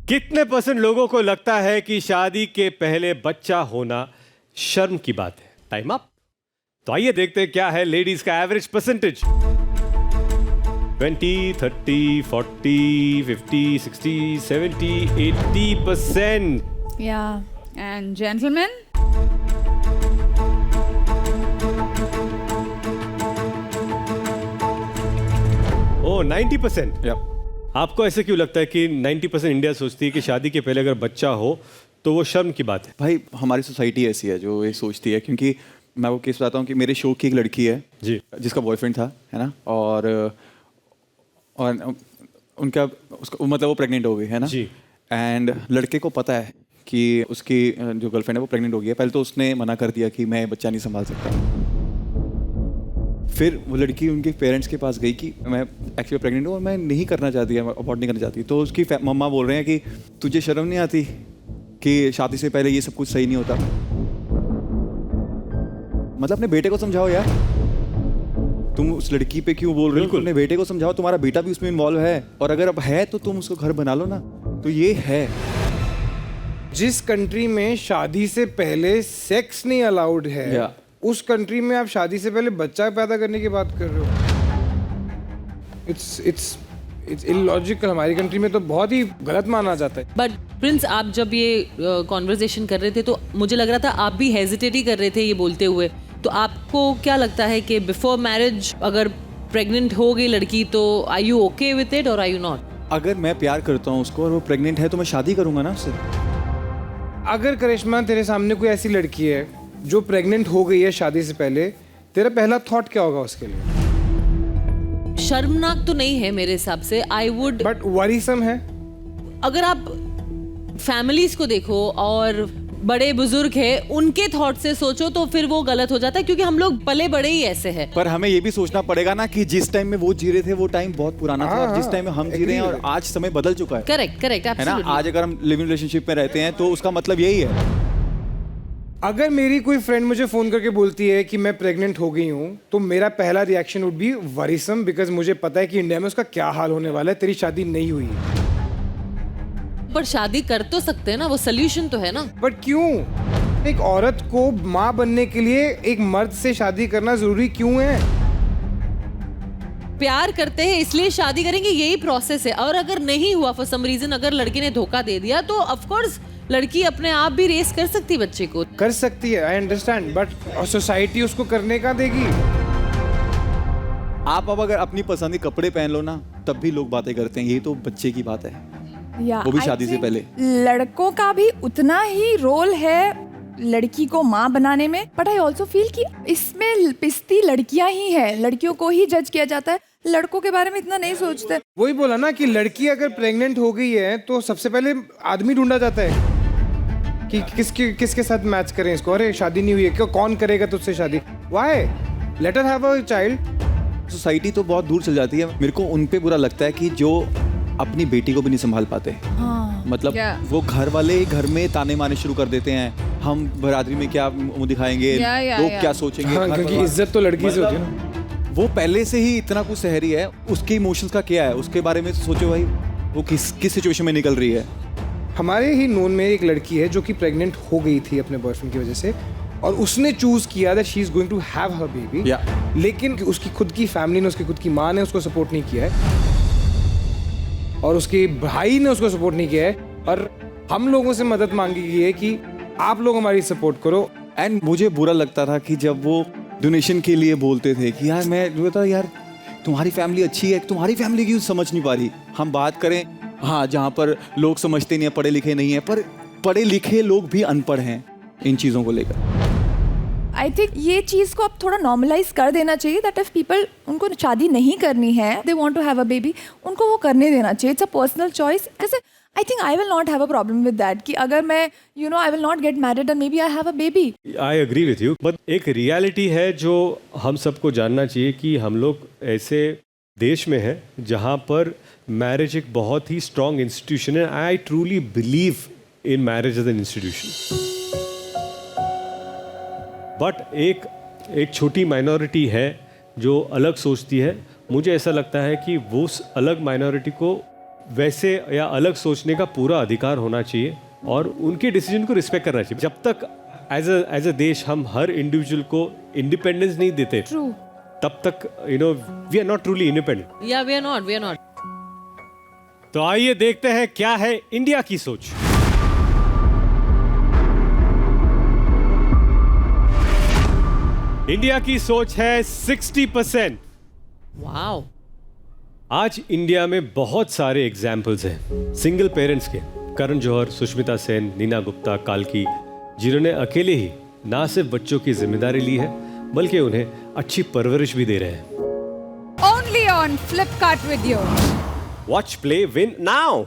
कितने % लोगों को लगता है कि शादी के पहले बच्चा होना शर्म की बात है? Time up. तो आइए देखते हैं क्या है लेडीज का average percentage. 20, 30, 40, 50, 60, 70, 80%। Yeah. And gentlemen? ओ 90%। Yeah. आपको ऐसे क्यों लगता है कि 90% इंडिया सोचती है कि शादी के पहले अगर बच्चा हो तो वो शर्म की बात है? भाई हमारी सोसाइटी ऐसी है जो ये सोचती है, क्योंकि मैं वो केस बताता हूँ कि मेरे शो की एक लड़की है जी, जिसका बॉयफ्रेंड था, है ना, और उनका उसका मतलब वो प्रेग्नेंट हो गई, है ना जी। एंड लड़के को पता है कि उसकी जो गर्लफ्रेंड है वो प्रेग्नेंट हो गई है। पहले तो उसने मना कर दिया कि मैं बच्चा नहीं संभाल सकता। फिर वो लड़की उनके पेरेंट्स के पास गई कि मैं एक्चुअली प्रेग्नेंट हूँ और मैं नहीं करना चाहती, अबॉर्ट नहीं करना चाहती। तो उसकी मम्मा बोल रहे हैं कि तुझे शर्म नहीं आती कि शादी से पहले ये सब कुछ सही नहीं होता? मतलब अपने बेटे को समझाओ यार, तुम उस लड़की पे क्यों बोल रहे हो? अपने बेटे को समझाओ, तुम्हारा बेटा भी उसमें इन्वॉल्व है, और अगर अब है तो तुम उसको घर बना लो ना। तो ये है, जिस कंट्री में शादी से पहले सेक्स नहीं अलाउड है, Yeah. उस कंट्री में आप शादी से पहले बच्चा पैदा करने की बात कर रहे हो। It's illogical. हमारी कंट्री में तो बहुत ही गलत माना जाता है। बट प्रिंस, आप जब ये कॉन्वर्जेशन कर रहे थे तो मुझे लग रहा था आप भी हेजिटेट ही कर रहे थे ये बोलते हुए। तो आपको क्या लगता है कि बिफोर मैरिज अगर प्रेग्नेंट हो गई लड़की तो are you okay with it और आर यू नॉट? अगर मैं प्यार करता हूँ उसको और वो प्रेग्नेंट है तो मैं शादी करूंगा ना उससे। अगर करिश्मा तेरे सामने कोई ऐसी लड़की है जो प्रेग्नेंट हो गई है शादी से पहले, तेरा पहला थॉट क्या होगा उसके लिए? शर्मनाक तो नहीं है मेरे हिसाब से। आई वुड, बट वरीसम है। अगर आप फैमिलीज को देखो और बड़े बुजुर्ग हैं उनके थॉट से सोचो तो फिर वो गलत हो जाता है, क्योंकि हम लोग पले बड़े ही ऐसे हैं। पर हमें ये भी सोचना पड़ेगा ना कि जिस टाइम में वो जी रहे थे वो टाइम बहुत पुराना था, और जिस टाइम में हम जी रहे हैं और आज समय बदल चुका है। करेक्ट करेक्ट, है ना, एब्सोल्युटली। आज अगर हम लिविंग रिलेशनशिप में रहते हैं तो उसका मतलब यही है। अगर मेरी कोई फ्रेंड मुझे फोन करके बोलती है कि मैं प्रेग्नेंट हो गई हूँ, तो मेरा पहला reaction would be worrisome, because मुझे पता है कि इंडिया में उसका क्या हाल होने वाला है। तेरी शादी नहीं हुई है। पर शादी कर तो सकते हैं ना, वो सोल्यूशन तो है ना। बट क्यों? एक औरत को माँ बनने के लिए एक मर्द से शादी करना जरूरी क्यों है? प्यार करते हैं इसलिए शादी करेंगे, यही प्रोसेस है। और अगर नहीं हुआ फॉर सम रीजन, अगर लड़के ने धोखा दे दिया तो ऑफ कोर्स लड़की अपने आप भी रेस कर सकती है बच्चे को। कर सकती है, आई अंडरस्टैंड, बट सोसाइटी उसको करने का देगी। आप अब अगर अपनी पसंद के कपड़े पहन लो ना तब भी लोग बातें करते हैं, यही तो बच्चे की बात है। Yeah, वो भी I शादी से think पहले। लड़कों का भी उतना ही रोल है लड़की को माँ बनाने में, बट आई ऑल्सो फील कि इसमें पिसती लड़कियां ही हैं, लड़कियों को ही जज किया जाता है, लड़कों के बारे में इतना नहीं सोचते। वही बोला ना कि लड़की अगर प्रेग्नेंट हो गई है तो सबसे पहले आदमी ढूंढा जाता है कि किसके साथ मैच करें इसको। अरे शादी नहीं हुई है, क्यों, कौन करेगा तुझसे शादी? Why? Let her have a child. Society तो बहुत दूर चल जाती है। मेरे को उन पे बुरा लगता है कि जो अपनी बेटी को भी नहीं संभाल पाते। मतलब Yeah. वो घर वाले ही घर में ताने मारने शुरू कर देते हैं, हम बरादरी में क्या मुंह दिखाएंगे, लोग क्या सोचेंगे। हाँ, घर क्योंकि परिवार- इज्जत तो लड़की से होती है मतलब ना। वो पहले से ही इतना कुछ सहरी है, उसके इमोशंस का क्या है उसके बारे में सोचो भाई, वो किस सिचुएशन में निकल रही है। हमारे ही नोन में एक लड़की है जो कि प्रेग्नेंट हो गई थी अपने बॉयफ्रेंड की वजह से, और उसने चूज किया that she is going to have her baby. लेकिन उसकी खुद की फैमिली ने, उसकी खुद की माँ ने उसको सपोर्ट नहीं किया है, और उसके भाई ने उसको सपोर्ट नहीं किया है, और हम लोगों से मदद मांगी गई है कि आप लोग हमारी सपोर्ट करो। एंड मुझे बुरा लगता था कि जब वो डोनेशन के लिए बोलते थे कि यार मैं बता यार तुम्हारी फैमिली अच्छी है, तुम्हारी फैमिली क्यों समझ नहीं पा रही। हम बात करें हाँ जहाँ पर लोग समझते नहीं है, पढ़े लिखे नहीं है, पर पढ़े लिखे लोग भी अनपढ़ हैं इन चीज़ों को लेकर। आई थिंक ये चीज़ को अब थोड़ा नॉर्मलाइज कर देना चाहिए दैट इफ पीपल, उनको शादी नहीं करनी है, they want to have a baby, उनको वो करने देना चाहिए। It's a personal choice. जैसे I think I will not have a problem with that कि अगर मैं I will not get married and maybe I have a baby. I agree with you, but एक reality है जो हम सबको जानना चाहिए कि हम लोग ऐसे देश में हैं जहाँ पर मैरिज एक बहुत ही स्ट्रॉन्ग इंस्टीट्यूशन है। I truly believe in marriage as an institution, but एक छोटी माइनॉरिटी है जो अलग सोचती है। मुझे ऐसा लगता है कि वो उस अलग माइनॉरिटी को वैसे या अलग सोचने का पूरा अधिकार होना चाहिए और उनके डिसीजन को रिस्पेक्ट करना चाहिए। जब तक एज अ देश हम हर इंडिविजुअल को इंडिपेंडेंस नहीं देते ट्रू, तब तक we are not truly independent. या वी आर नॉट। तो आइए देखते हैं क्या है इंडिया की सोच। इंडिया की सोच है 60%। वाओ। आज इंडिया में बहुत सारे एग्जाम्पल्स हैं सिंगल पेरेंट्स के, करण जौहर, सुष्मिता सेन, नीना गुप्ता, काल्की, जिन्होंने अकेले ही ना सिर्फ बच्चों की जिम्मेदारी ली है बल्कि उन्हें अच्छी परवरिश भी दे रहे हैं। only on Flipkart Video. Watch play win now.